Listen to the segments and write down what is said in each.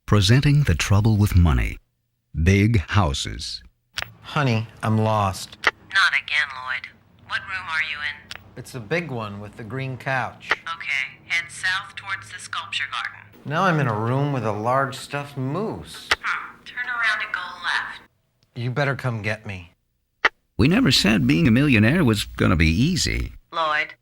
presenting the trouble with money. Big houses. Honey, I'm lost. Not again, Lloyd. What room are you in? It's a big one with the green couch. Okay, head south towards the sculpture garden. Now I'm in a room with a large stuffed moose. Turn around and go left. You better come get me. We never said being a millionaire was going to be easy. Lloyd.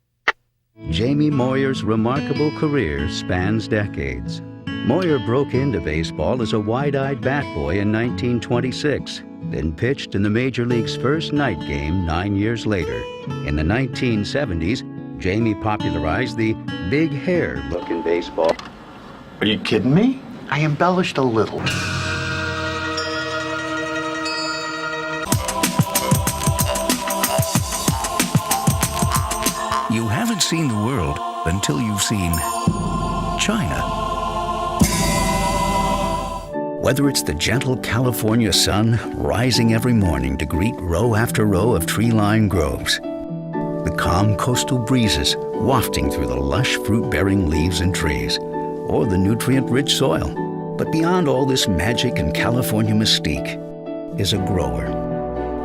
Jamie Moyer's remarkable career spans decades. Moyer broke into baseball as a wide-eyed bat boy in 1926, then pitched in the Major League's first night game 9 years later. In the 1970s, Jamie popularized the big hair look in baseball. Are you kidding me? I embellished a little. You haven't seen the world until you've seen China. Whether it's the gentle California sun rising every morning to greet row after row of tree-lined groves, the calm coastal breezes wafting through the lush fruit-bearing leaves and trees, or the nutrient-rich soil. But beyond all this magic and California mystique is a grower.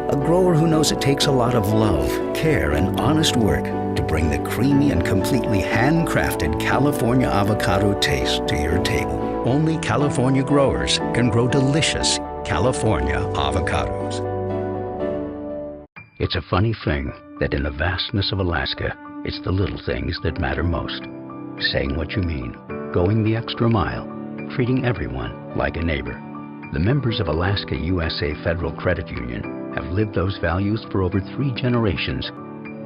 A grower who knows it takes a lot of love, care, and honest work to bring the creamy and completely handcrafted California avocado taste to your table. Only California growers can grow delicious California avocados. It's a funny thing that in the vastness of Alaska, it's the little things that matter most. Saying what you mean, going the extra mile, treating everyone like a neighbor. The members of Alaska USA Federal Credit Union have lived those values for over 3 generations,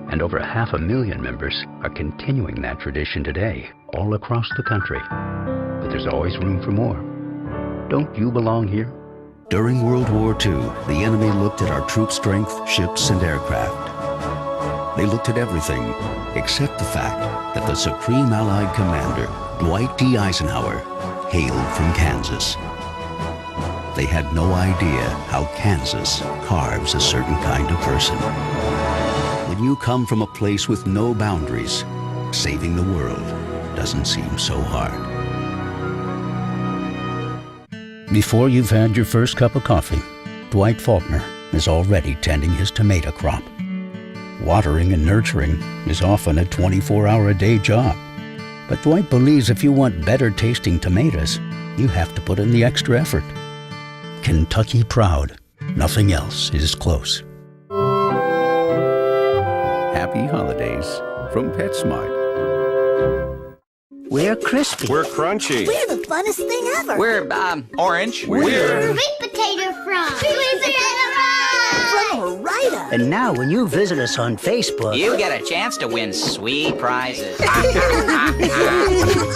and over 500,000 members are continuing that tradition today all across the country. But there's always room for more. Don't you belong here? During World War II, the enemy looked at our troop strength, ships, and aircraft. They looked at everything except the fact that the Supreme Allied Commander, Dwight D. Eisenhower, hailed from Kansas. They had no idea how Kansas carves a certain kind of person. When you come from a place with no boundaries, saving the world doesn't seem so hard. Before you've had your first cup of coffee, Dwight Faulkner is already tending his tomato crop. Watering and nurturing is often a 24-hour-a-day job. But Dwight believes if you want better tasting tomatoes, you have to put in the extra effort. Kentucky proud, nothing else is close. Happy holidays from PetSmart. We're crispy. We're crunchy. We're the funnest thing ever. We're, orange. We're sweet potato fries. Sweet potato fries. From Ore-Ida. And now when you visit us on Facebook, you get a chance to win sweet prizes.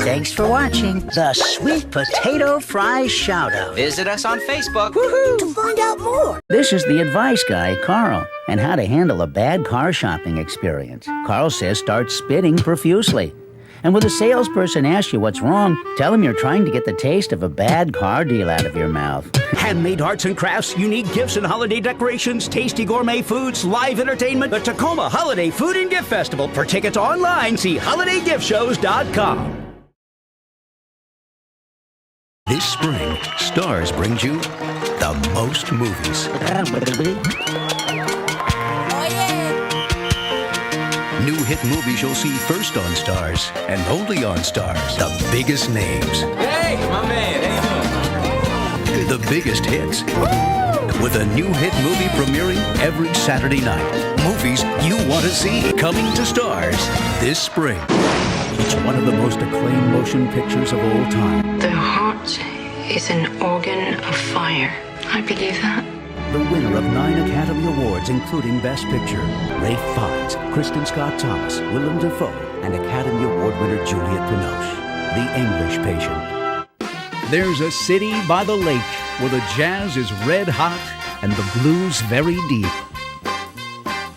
Thanks for watching the Sweet Potato Fries Shoutout. Visit us on Facebook. Woohoo! To find out more. This is the advice guy, Carl, and how to handle a bad car shopping experience. Carl says start spitting profusely. And when the salesperson asks you what's wrong, tell him you're trying to get the taste of a bad car deal out of your mouth. Handmade arts and crafts, unique gifts and holiday decorations, tasty gourmet foods, live entertainment, the Tacoma Holiday Food and Gift Festival. For tickets online, see holidaygiftshows.com. This spring, Stars brings you the most movies. New hit movies you'll see first on Stars and only on Stars. The biggest names. Hey, my man. How you doing? The biggest hits. With a new hit movie premiering every Saturday night. Movies you want to see coming to Stars this spring. Each one of the most acclaimed motion pictures of all time. The heart is an organ of fire. I believe that. The winner of 9 Academy Awards, including Best Picture, Ralph Fiennes, Kristen Scott Thomas, Willem Dafoe, and Academy Award winner Juliette Binoche. The English Patient. There's a city by the lake where the jazz is red hot and the blues very deep.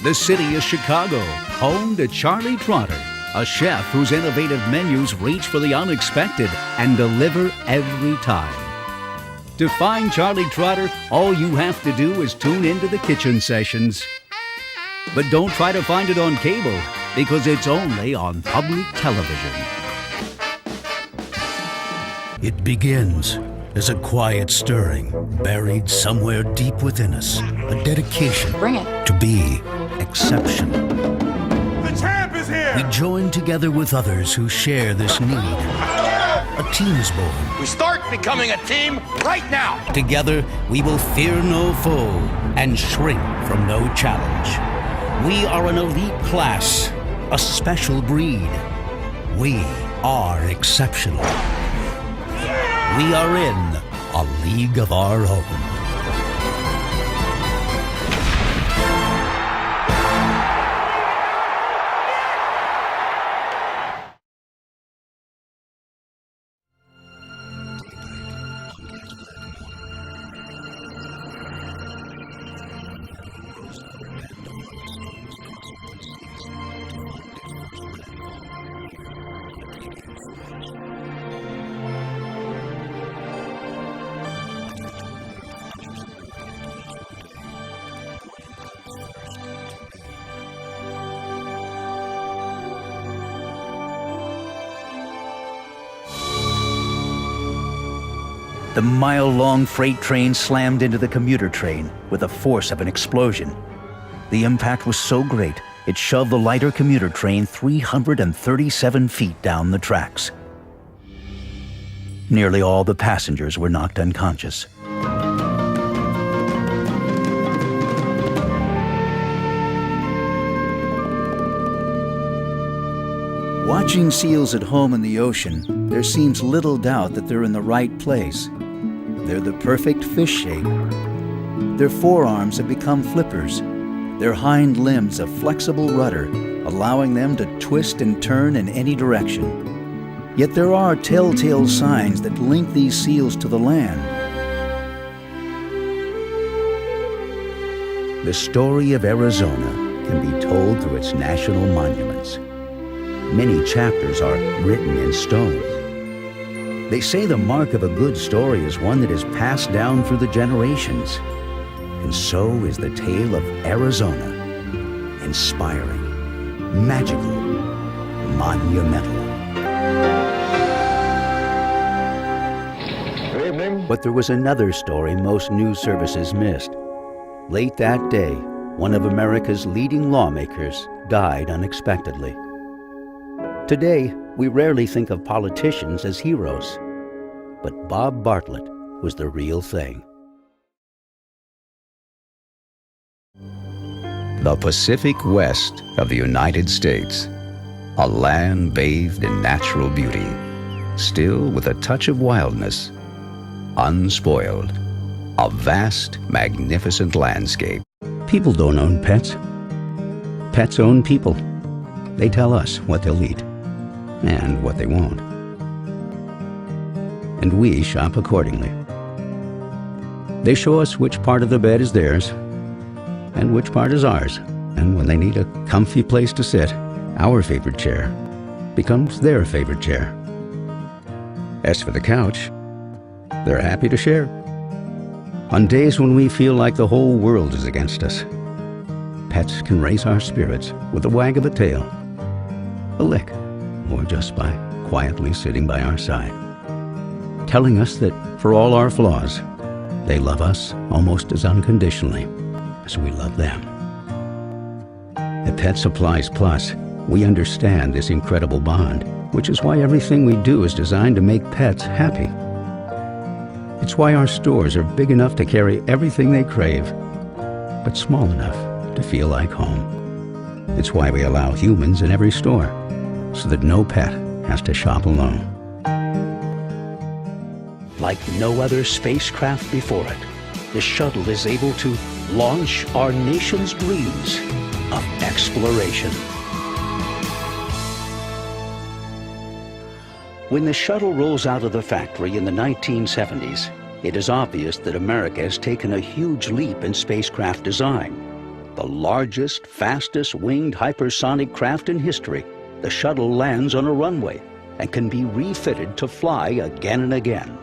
The city is Chicago, home to Charlie Trotter, a chef whose innovative menus reach for the unexpected and deliver every time. To find Charlie Trotter, all you have to do is tune into the kitchen sessions. But don't try to find it on cable, because it's only on public television. It begins There's a quiet stirring, buried somewhere deep within us. A dedication to be exceptional. The champ is here! We join together with others who share this need. A team is born. We start becoming a team right now! Together, we will fear no foe and shrink from no challenge. We are an elite class, a special breed. We are exceptional. We are in a league of our own. The mile-long freight train slammed into the commuter train with the force of an explosion. The impact was so great, it shoved the lighter commuter train 337 feet down the tracks. Nearly all the passengers were knocked unconscious. Watching seals at home in the ocean, there seems little doubt that they're in the right place. They're the perfect fish shape. Their forearms have become flippers, their hind limbs a flexible rudder, allowing them to twist and turn in any direction. Yet there are telltale signs that link these seals to the land. The story of Arizona can be told through its national monuments. Many chapters are written in stone. They say the mark of a good story is one that is passed down through the generations. And so is the tale of Arizona. Inspiring, magical, monumental. Good evening. But there was another story most news services missed. Late that day, one of America's leading lawmakers died unexpectedly. Today, we rarely think of politicians as heroes, but Bob Bartlett was the real thing. The Pacific West of the United States, a land bathed in natural beauty, still with a touch of wildness, unspoiled, a vast, magnificent landscape. People don't own pets. Pets own people. They tell us what they'll eat and what they won't. And we shop accordingly. They show us which part of the bed is theirs and which part is ours. And when they need a comfy place to sit, our favorite chair becomes their favorite chair. As for the couch, they're happy to share. On days when we feel like the whole world is against us, pets can raise our spirits with a wag of a tail, a lick, or just by quietly sitting by our side, telling us that for all our flaws, they love us almost as unconditionally as we love them. At Pet Supplies Plus, we understand this incredible bond, which is why everything we do is designed to make pets happy. It's why our stores are big enough to carry everything they crave, but small enough to feel like home. It's why we allow humans in every store, so that no pet has to shop alone. Like no other spacecraft before it, the shuttle is able to launch our nation's dreams of exploration. When the shuttle rolls out of the factory in the 1970s, it is obvious that America has taken a huge leap in spacecraft design. The largest, fastest winged hypersonic craft in history, the shuttle lands on a runway and can be refitted to fly again and again.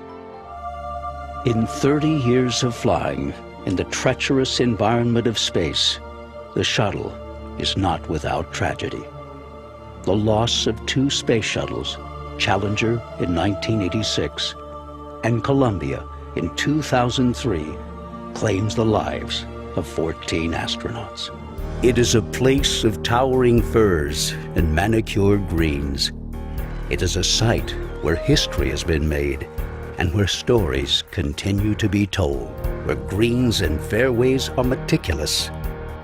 In 30 years of flying in the treacherous environment of space, the shuttle is not without tragedy. The loss of 2 space shuttles, Challenger in 1986 And Columbia, in 2003, claims the lives of 14 astronauts. It is a place of towering firs and manicured greens. It is a site where history has been made and where stories continue to be told, where greens and fairways are meticulous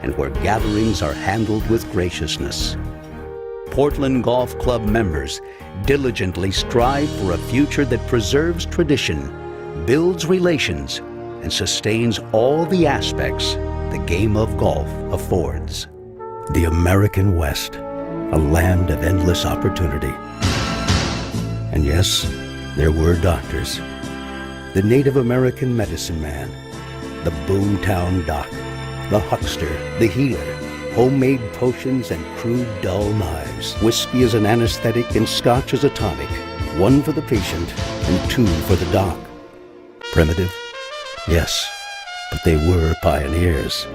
and where gatherings are handled with graciousness. Portland Golf Club members diligently strive for a future that preserves tradition, builds relations, and sustains all the aspects the game of golf affords. The American West, a land of endless opportunity. And yes, there were doctors. The Native American medicine man, the Boomtown doc, the huckster, the healer, homemade potions and crude dull knives. Whiskey as an anesthetic and scotch as a tonic. One for the patient and two for the doc. Primitive? Yes, but they were pioneers.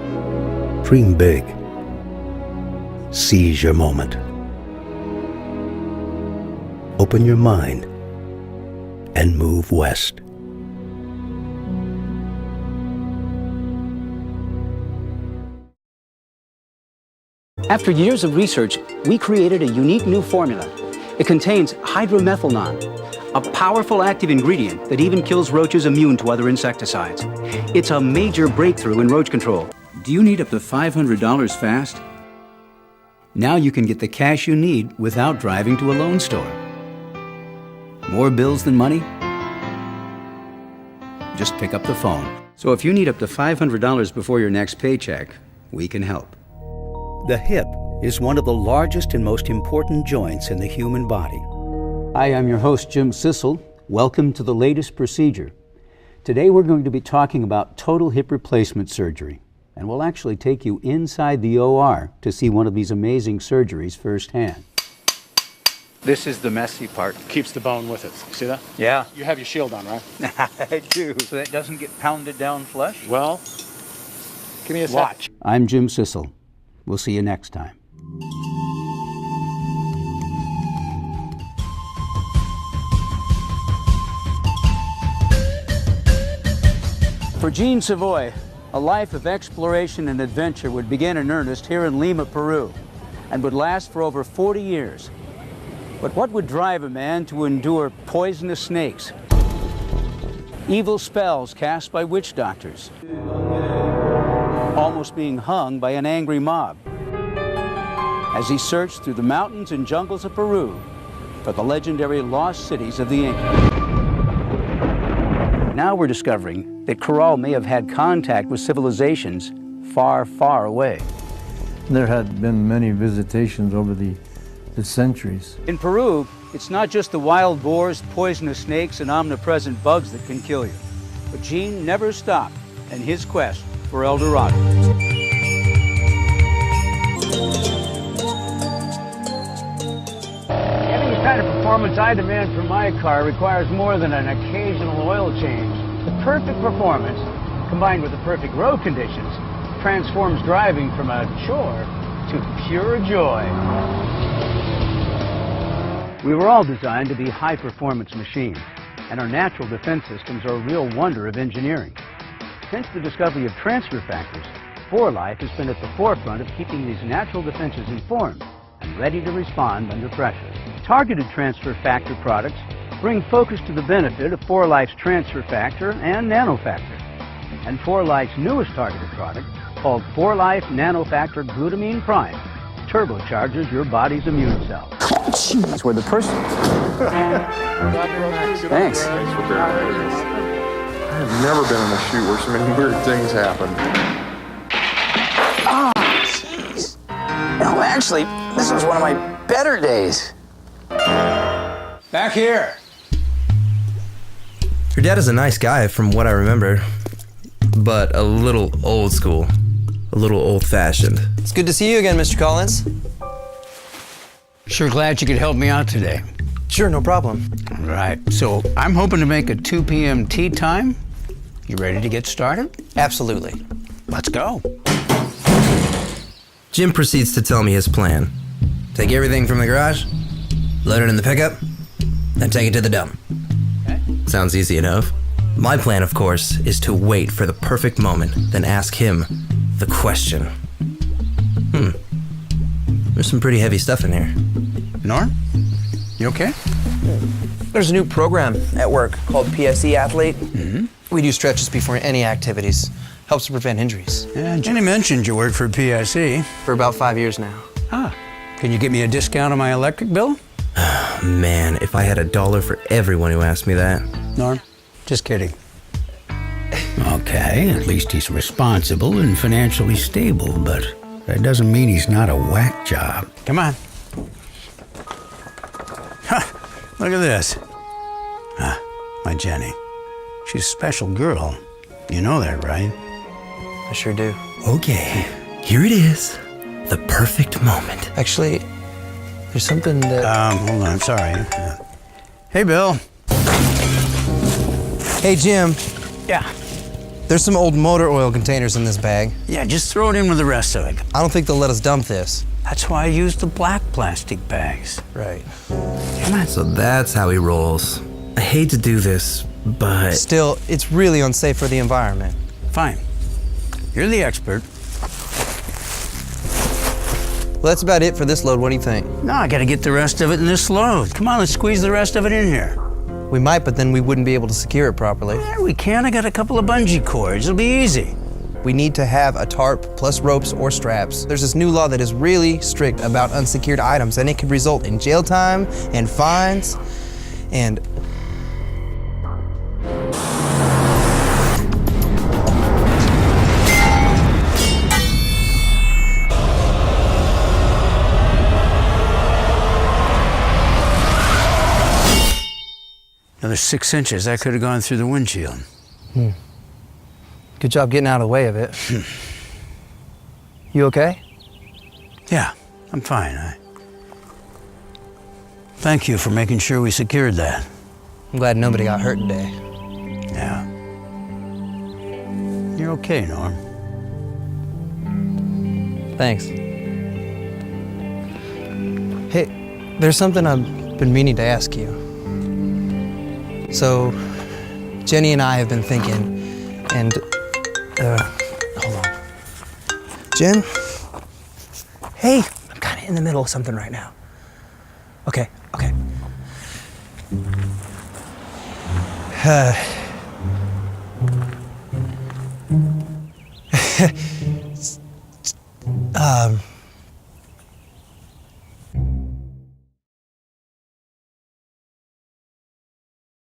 Dream big. Seize your moment. Open your mind and move west. After years of research, we created a unique new formula. It contains hydromethynon, a powerful active ingredient that even kills roaches immune to other insecticides. It's a major breakthrough in roach control. Do you need up to $500 fast? Now you can get the cash you need without driving to a loan store. More bills than money? Just pick up the phone. So if you need up to $500 before your next paycheck, we can help. The hip is one of the largest and most important joints in the human body. Hi, I'm your host, Jim Cissell. Welcome to the latest procedure. Today we're going to be talking about total hip replacement surgery, and we'll actually take you inside the OR to see one of these amazing surgeries firsthand. This is the messy part. Keeps the bone with it. See that? Yeah. You have your shield on, right? I do. So that doesn't get pounded down flush? Well, give me a watch. I'm Jim Cissell. We'll see you next time. For Gene Savoy, a life of exploration and adventure would begin in earnest here in Lima, Peru, and would last for over 40 years. But what would drive a man to endure poisonous snakes, evil spells cast by witch doctors, almost being hung by an angry mob, as he searched through the mountains and jungles of Peru for the legendary lost cities of the Incas? Now we're discovering that Corral may have had contact with civilizations far, far away. There had been many visitations over the centuries. In Peru, it's not just the wild boars, poisonous snakes, and omnipresent bugs that can kill you. But Gene never stopped in his quest for El Dorado. Getting the kind of performance I demand from my car requires more than an occasional oil change. The perfect performance, combined with the perfect road conditions, transforms driving from a chore to pure joy. We were all designed to be high-performance machines, and our natural defense systems are a real wonder of engineering. Since the discovery of transfer factors, 4Life has been at the forefront of keeping these natural defenses informed and ready to respond under pressure. Targeted transfer factor products bring focus to the benefit of 4Life's transfer factor and nanofactor. And 4Life's newest targeted product, called 4Life Nanofactor Glutamine Prime, turbocharges your body's immune cells. Jeez, where the person... Thanks. I have never been in a shoot where so many weird things happen. Oh, jeez. No, actually, this was one of my better days. Back here. Your dad is a nice guy from what I remember, but a little old school, a little old-fashioned. It's good to see you again, Mr. Collins. Sure glad you could help me out today. Sure, no problem. All right, so I'm hoping to make a 2 p.m. tea time. You ready to get started? Absolutely. Let's go. Jim proceeds to tell me his plan. Take everything from the garage, load it in the pickup, then take it to the dump. Okay. Sounds easy enough. My plan, of course, is to wait for the perfect moment, then ask him the question. There's some pretty heavy stuff in here. Norm? You okay? There's a new program at work called PSE Athlete. We do stretches before any activities. Helps to prevent injuries. Yeah, Jenny mentioned you work for PSE. For about 5 years now. Ah, can you get me a discount on my electric bill? Man, if I had $1 for everyone who asked me that. Norm, just kidding. Okay, at least he's responsible and financially stable, but that doesn't mean he's not a whack job. Come on. Look at this. My Jenny. She's a special girl. You know that, right? I sure do. Okay, here it is. The perfect moment. Actually, there's something that... Hold on, sorry. Hey, Bill. Hey, Jim. Yeah. There's some old motor oil containers in this bag. Yeah, just throw it in with the rest of it. I don't think they'll let us dump this. That's why I use the black plastic bags. Right. Come on. So that's how he rolls. I hate to do this, but... Still, it's really unsafe for the environment. Fine. You're the expert. Well, that's about it for this load. What do you think? No, I gotta get the rest of it in this load. Come on, let's squeeze the rest of it in here. We might, but then we wouldn't be able to secure it properly. Yeah, we can. I got a couple of bungee cords. It'll be easy. We need to have a tarp plus ropes or straps. There's this new law that is really strict about unsecured items, and it could result in jail time and fines and... Another 6 inches. That could have gone through the windshield. Good job getting out of the way of it. You okay? Yeah, I'm fine. Thank you for making sure we secured that. I'm glad nobody got hurt today. Yeah. You're okay, Norm. Thanks. Hey, there's something I've been meaning to ask you. So, Jenny and I have been thinking, and, hold on. Jen? Hey, I'm kind of in the middle of something right now. Okay.